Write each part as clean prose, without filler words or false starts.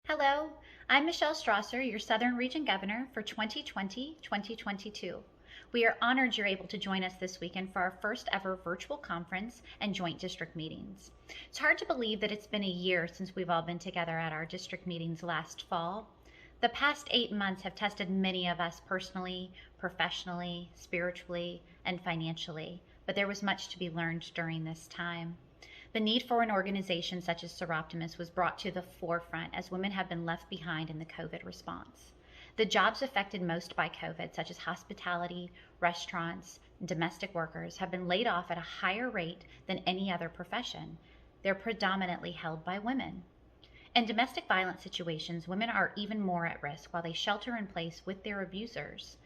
Hello, I'm Michelle Strawser, your Southern Region Governor for 2020-2022. We are honored you're able to join us this weekend for our first ever virtual conference and joint district meetings. It's hard to believe that it's been a year since we've all been together at our district meetings last fall. The past 8 months have tested many of us personally, professionally, spiritually, and financially, but there was much to be learned during this time. The need for an organization such as Seroptimus was brought to the forefront as women have been left behind in the COVID response. The jobs affected most by COVID, such as hospitality, restaurants, and domestic workers, have been laid off at a higher rate than any other profession. They're predominantly held by women. In domestic violence situations, women are even more at risk while they shelter in place with their abusers.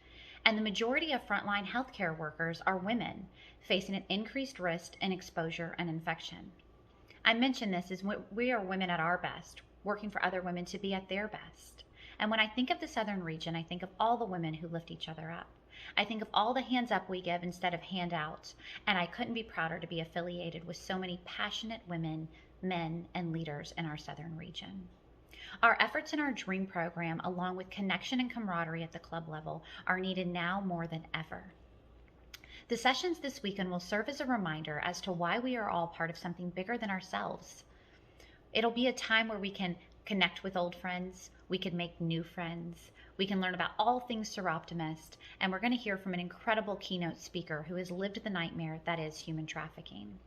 And the majority of frontline healthcare workers are women, facing an increased risk in exposure and infection. I mention this as we are women at our best, working for other women to be at their best. And when I think of the Southern region, I think of all the women who lift each other up. I think of all the hands up we give instead of handouts, and I couldn't be prouder to be affiliated with so many passionate women, men, and leaders in our Southern region. Our efforts in our DREAM program, along with connection and camaraderie at the club level, are needed now more than ever. The sessions this weekend will serve as a reminder as to why we are all part of something bigger than ourselves. It'll be a time where we can connect with old friends, we can make new friends, we can learn about all things Seroptimist, and we're going to hear from an incredible keynote speaker who has lived the nightmare that is human trafficking.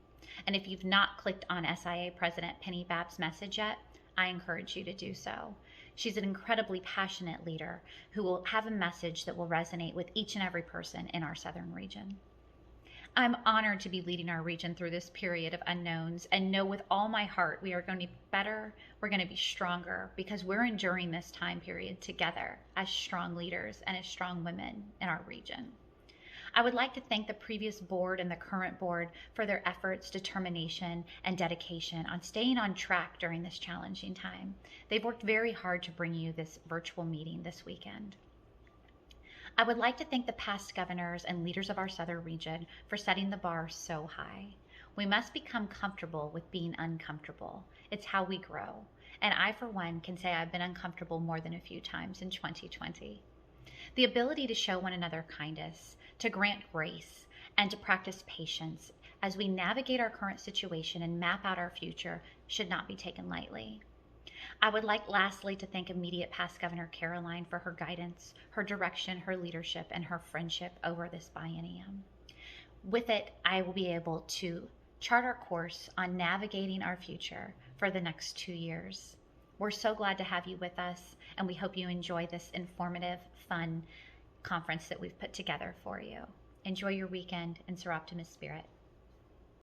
And if you've not clicked on SIA President Penny Babb's message yet, I encourage you to do so. She's an incredibly passionate leader who will have a message that will resonate with each and every person in our Southern region. I'm honored to be leading our region through this period of unknowns and know with all my heart we are going to be better, we're going to be stronger because we're enduring this time period together as strong leaders and as strong women in our region. I would like to thank the previous board and the current board for their efforts, determination, and dedication on staying on track during this challenging time. They've worked very hard to bring you this virtual meeting this weekend. I would like to thank the past governors and leaders of our Southern region for setting the bar so high. We must become comfortable with being uncomfortable. It's how we grow. And I, for one, can say I've been uncomfortable more than a few times in 2020. The ability to show one another kindness, to grant grace, and to practice patience as we navigate our current situation and map out our future should not be taken lightly. I would like lastly to thank immediate past Governor Caroline for her guidance, her direction, her leadership, and her friendship over this biennium. With it, I will be able to chart our course on navigating our future for the next 2 years. We're so glad to have you with us, and we hope you enjoy this informative, fun conference that we've put together for you. Enjoy your weekend in Seroptimus spirit.